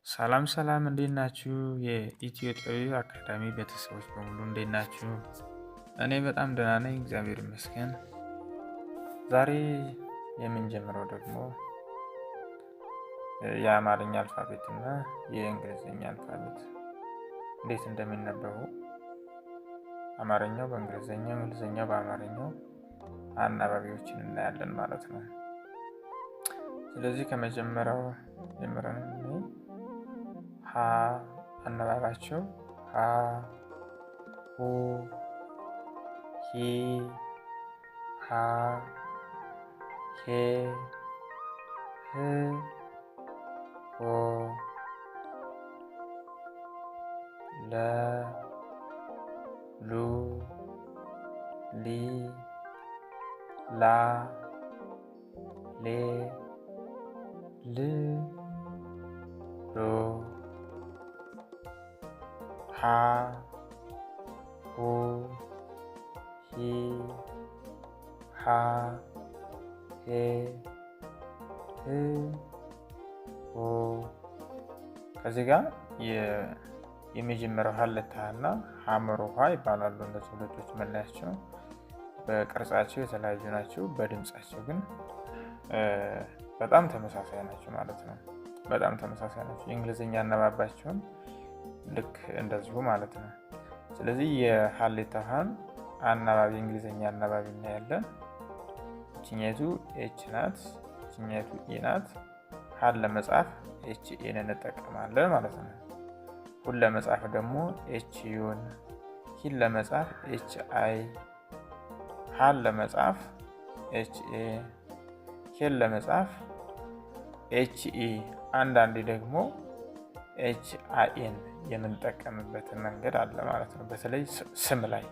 ሰላም ሰላም እንዴት ናችሁ? የኢትዮ ጠቢብ አካዳሚ ቤተሰቦች በሙሉ እንዴት ናችሁ? እኔ በጣም ደህና ነኝ፣ እግዚአብሔር ይመስገን። ዛሬ የምንጀምረው ደግሞ የአማርኛ አልፋቤት እና የእንግሊዝኛ አልፋቤት እንዴት እንደሚነበቡ አማርኛው በእንግሊዝኛው፣ እንግሊዝኛው በአማርኛው አናባቢዎችን እናያለን ማለት ነው። ስለዚህ ከመጀመሪያው ጀምረን ሀ አነባባቸው ሀ ሁ ሂ ሃ ሄ ህ ሆ ለ ሉ ሊ ላ ሌ ል ሎ ሀ ሁ ሂ ሃ ሄ ህ ሆ። ከዚህ ጋር የመጀመሪያው ሀለታ እና ሀመር ውሃ ይባላሉ። እነዚህ ሁለቶች መለያቸው በቅርጻቸው የተለያዩ ናቸው፣ በድምጻቸው ግን በጣም ተመሳሳይ ናቸው ማለት ነው። በጣም ተመሳሳይ ናቸው። የእንግሊዝኛ አነባባቸውን ልክ እንደዚሁ ማለት ነው። ስለዚህ የሀሌታ ሀን አናባቢ እንግሊዝኛ አናባቢ እናያለን። እችኛቱ ኤች ናት፣ እችኛቱ ኢ ናት። ሀን ለመጻፍ ኤች ኤን እንጠቀማለን ማለት ነው። ሁን ለመጻፍ ደግሞ ኤች ዩን፣ ሂን ለመጻፍ ኤች አይ፣ ሀን ለመጻፍ ኤች ኤ፣ ሄን ለመጻፍ ኤች ኢ። አንዳንዴ ደግሞ ኤች አይን የምንጠቀምበትን መንገድ አለ ማለት ነው። በተለይ ስም ላይ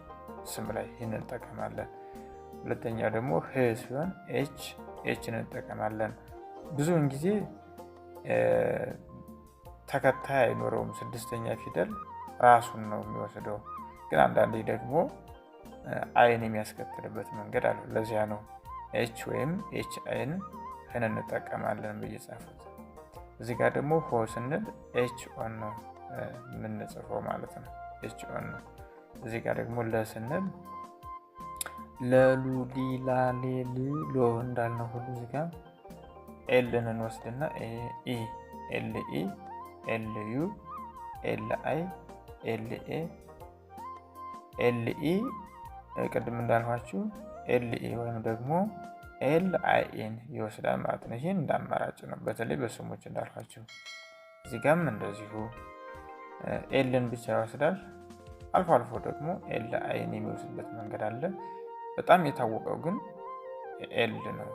ይህን እንጠቀማለን። ሁለተኛው ደግሞ ህ ሲሆን ኤች እንጠቀማለን። ብዙውን ጊዜ ተከታይ አይኖረውም፣ ስድስተኛ ፊደል ራሱን ነው የሚወስደው። ግን አንዳንዴ ደግሞ አይን የሚያስከትልበት መንገድ አለ። ለዚያ ነው ኤች ወይም ኤች አይን ህን እንጠቀማለን ብዬ ጻፉት። እዚህ ጋር ደግሞ ሆ ስንል ኤች ኦን ነው የምንጽፈው ማለት ነው። ኤች ኦን ነው። እዚህ ጋር ደግሞ ለ ስንል ለሉ ሊላ ሌል ሎ እንዳልነው ሁሉ እዚህ ጋር ኤልን እንወስድና ኢ ኤል ኢ ኤል ዩ ኤል አይ ኤል ኤ ኤል ኢ ቅድም እንዳልኋችሁ ኤል ኢ ወይም ደግሞ ኤል አይ ኤን ይወስዳል ማለት ነው። ይህን እንዳማራጭ ነው፣ በተለይ በስሞች እንዳልኳቸው። እዚህ ጋርም እንደዚሁ ኤልን ብቻ ይወስዳል። አልፎ አልፎ ደግሞ ኤል አይን የሚወስድበት መንገድ አለ። በጣም የታወቀው ግን ኤል ነው።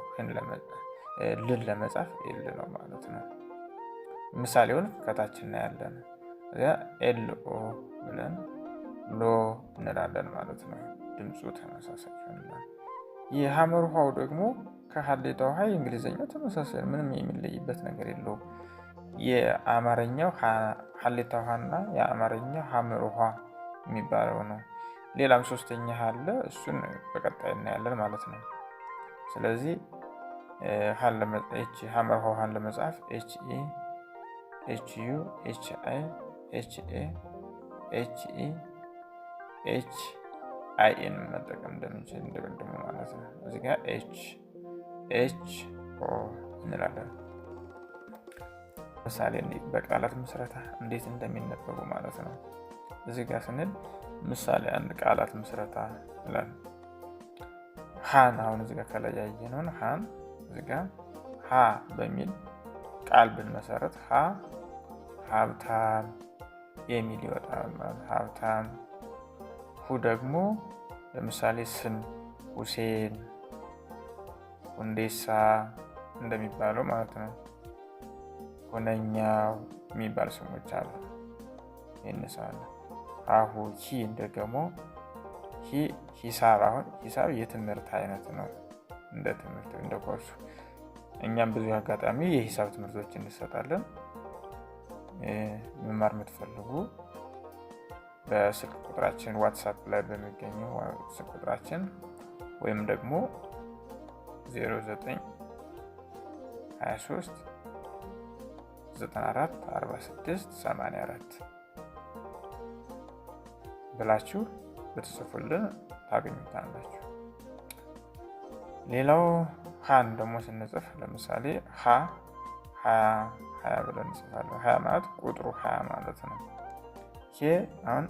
ልን ለመጻፍ ኤል ነው ማለት ነው። ምሳሌውን ከታች እናያለን። እዚያ ኤል ኦ ብለን ሎ እንላለን ማለት ነው። ድምፁ ተመሳሳይ ይሆናል። የሀመር ውሃው ደግሞ ከሀሌታ ውሃ የእንግሊዝኛው ተመሳሳይ፣ ምንም የሚለይበት ነገር የለውም። የአማርኛው ሀሌታ ውሃና የአማርኛው ሀመር ውሃ የሚባለው ነው። ሌላም ሶስተኛ አለ፣ እሱን በቀጣይ እናያለን ማለት ነው። ስለዚህ ሀመር ውሃን ለመጻፍ ኤች ኢ ኤች ዩ ኤች አይ ኤች ኤ ኤች ኢ ኤች አይን መጠቀም እንደምንችል እንደቀደሙ ማለት ነው። እዚህ ጋር ኤች ኦ እንላለን። ምሳሌ በቃላት ምስረታ እንዴት እንደሚነበቡ ማለት ነው። እዚህ ጋር ስንል ምሳሌ አንድ ቃላት ምስረታ ይላል። ሃን አሁን እዚህ ጋር ከላይ ያየነውን ሃን እዚህ ጋር ሀ በሚል ቃል ብንመሰረት ሀ ሀብታም የሚል ይወጣል ማለት ሀብታም። ሁ ደግሞ ለምሳሌ ስም ሁሴን፣ ሁንዴሳ እንደሚባለው ማለት ነው። ሁነኛው የሚባል ስሞች አሉ። ይነሳል። አሁ ሂ ደግሞ ሂሳብ። አሁን ሂሳብ የትምህርት አይነት ነው፣ እንደ ትምህርት እንደ ኮርሱ። እኛም ብዙ አጋጣሚ የሂሳብ ትምህርቶች እንሰጣለን። መማር የምትፈልጉ በስልክ ቁጥራችን ዋትሳፕ ላይ በሚገኘው ስልክ ቁጥራችን ወይም ደግሞ 0923 94 46 84 ብላችሁ ብትጽፉልን ታገኙታላችሁ። ሌላው ሃን ደግሞ ስንጽፍ ለምሳሌ ሃ 20 ብለን እንጽፋለን። 20 ማለት ቁጥሩ 20 ማለት ነው። ይሄ አሁን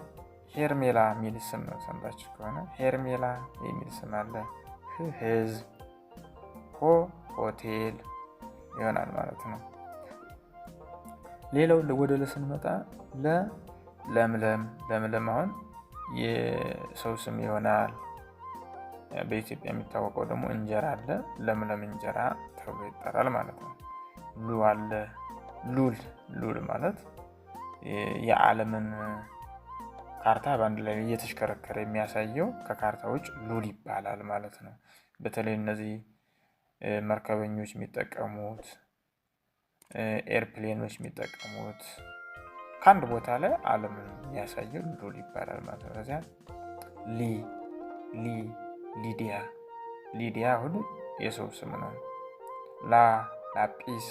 ሄርሜላ የሚል ስም ነው። ሰምታችሁ ከሆነ ሄርሜላ የሚል ስም አለ። ህዝብ፣ ሆ ሆቴል ይሆናል ማለት ነው። ሌላው ወደ ለ ስንመጣ ለምለም አሁን የሰው ስም ይሆናል። በኢትዮጵያ የሚታወቀው ደግሞ እንጀራ አለ። ለምለም እንጀራ ተብሎ ይጠራል ማለት ነው። ሉ አለ። ሉል ማለት የዓለምን ካርታ በአንድ ላይ እየተሽከረከረ የሚያሳየው ከካርታ ውጭ ሉል ይባላል ማለት ነው። በተለይ እነዚህ መርከበኞች የሚጠቀሙት፣ ኤርፕሌኖች የሚጠቀሙት ከአንድ ቦታ ላይ ዓለምን የሚያሳየው ሉል ይባላል ማለት ነው። ከዚያ ሊዲያ ሁሉ የሰው ስም ነው። ላጲስ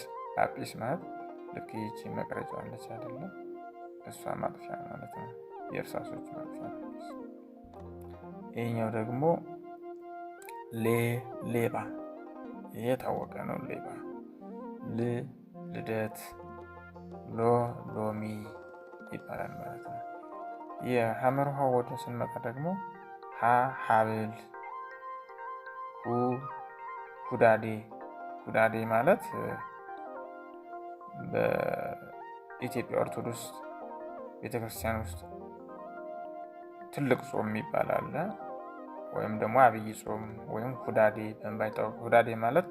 ማለት ልክ ይቺ መቅረጫ አለች አይደለም? እሷ ማጥፊያ ማለት ነው። የእርሳሶች ማጥፊያ። ይሄኛው ደግሞ ሌባ፣ ይሄ የታወቀ ነው። ሌባ። ልደት፣ ሎሚ ይባላል ማለት ነው። የሐመር ውሃ ወደ ስንመጣ ደግሞ ሀብል፣ ሁዳዴ ማለት በኢትዮጵያ ኦርቶዶክስ ቤተክርስቲያን ውስጥ ትልቅ ጾም የሚባል አለ። ወይም ደግሞ አብይ ጾም ወይም ሁዳዴ በመባል ሁዳዴ ማለት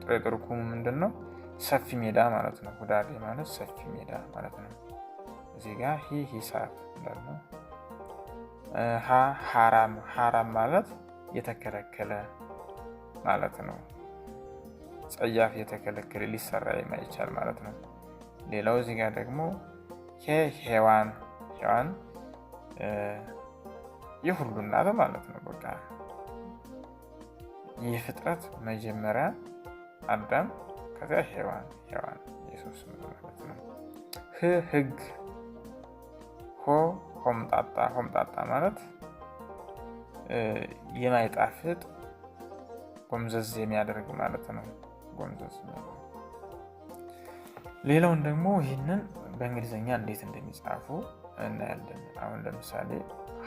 ጥሬ ትርጉሙ ምንድን ነው? ሰፊ ሜዳ ማለት ነው። ሁዳዴ ማለት ሰፊ ሜዳ ማለት ነው። እዚህ ጋር ሂሳብ እንዳለ። ሐራም ማለት የተከለከለ ማለት ነው። ጸያፍ፣ የተከለከለ፣ ሊሰራ የማይቻል ማለት ነው። ሌላው እዚህ ጋር ደግሞ ሔዋን የሁሉ እናት ማለት ነው። በቃ የፍጥረት መጀመሪያ አዳም፣ ከዚያ ሔዋን የሱስ ማለት ነው። ህግ፣ ሆምጣጣ ማለት የማይጣፍጥ ጎምዘዝ የሚያደርግ ማለት ነው። ጎምዘዝ። ሌላውን ደግሞ ይህንን በእንግሊዝኛ እንዴት እንደሚጻፉ እናያለን። አሁን ለምሳሌ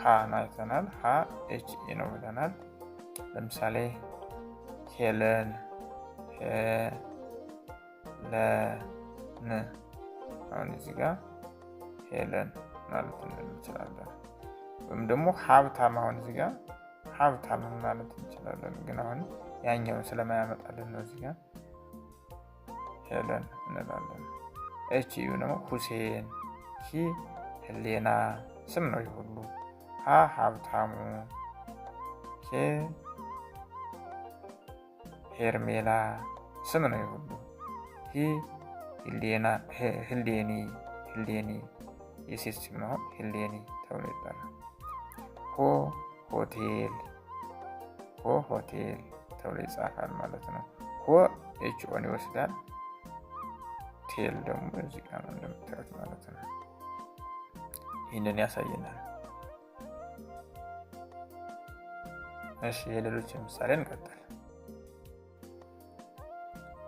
ሃን አይተናል። HE ነው ብለናል። ለምሳሌ ሄለን፣ ሄለን። አሁን እዚህ ጋር ሄለን ማለት እንችላለን። ወይም ደግሞ ሀብታም፣ አሁን እዚህ ጋር ሀብታም ማለት እንችላለን። ግን አሁን ያኛውን ስለማያመጣልን ነው እዚህ ጋር ሄለን እንላለን። HU ነው ሁሴን፣ ህሌና ስም ነው ይሁሉ። ሀብታሙ፣ ሄርሜላ ስም ነው ይሁሉ። ህሌኒ የሴት ስም ነው። ህሌኒ ተብሎ ይጠራል። ሆቴል ተብሎ ይጻፋል ማለት ነው። HOን ይወስዳል። ቴል ደግሞ እዚህ ጋር ነው እንደምታዩት ማለት ነው። ይህንን ያሳየናል። እሺ የሌሎች ምሳሌ እንቀጥል።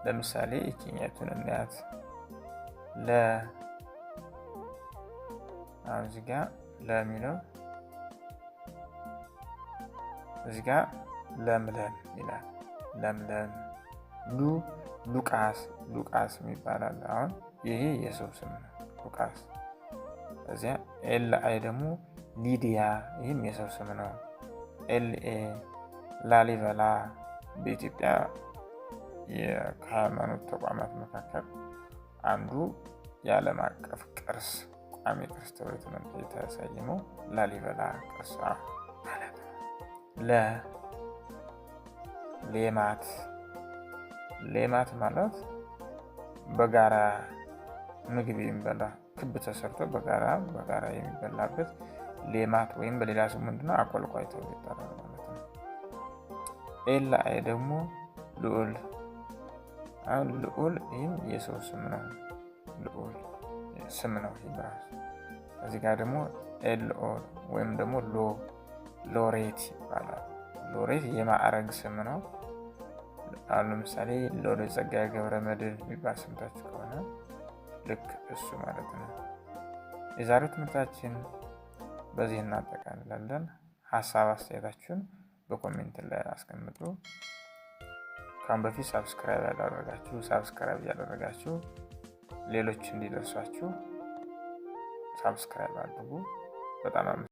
ለምሳሌ እቺኛቱን እናያት። አሁን እዚህ ጋር ለሚለው እዚህ ጋር ለምለም ይላል። ለምለም። ሉቃስ ይባላል። አሁን ይሄ የሰው ስም ነው ሉቃስ። እዚያ LI ደግሞ ሊዲያ፣ ይህም የሰው ስም ነው። LA ላሊበላ በኢትዮጵያ ከሃይማኖት ተቋማት መካከል አንዱ የዓለም አቀፍ ቅርስ ቋሚ ቅርስ ተብሎ የተሰየመው ላሊበላ ቅርስ ማለት ነው። ሌማት ማለት በጋራ ምግብ የሚበላ ክብ ተሰርቶ በጋራ የሚበላበት ሌማት ወይም በሌላ ስሙ ምንድነው አቆልቋይ ተብሎ ይጠራል ማለት ነው። LI ደግሞ ልዑል። አሁን ልዑል ይህም የሰው ስም ነው። ስም ነው ይሄ ራሱ። እዚህ ጋር ደግሞ ኤልኦ ወይም ደግሞ ሎሬት ይባላል። ሎሬት የማዕረግ ስም ነው። አሁን ለምሳሌ ሎሬት ጸጋዬ ገብረመድህን የሚባል ሰምታችሁ ከሆነ ልክ እሱ ማለት ነው። የዛሬው ትምህርታችን በዚህ እናጠቃልላለን። ሀሳብ አስተያየታችሁን በኮሜንት ላይ አስቀምጡ። ካሁን በፊት ሳብስክራይብ ያላደረጋችሁ ሳብስክራይብ ያደረጋችሁ ሌሎች እንዲደርሷችሁ ሳብስክራይብ አድርጉ። በጣም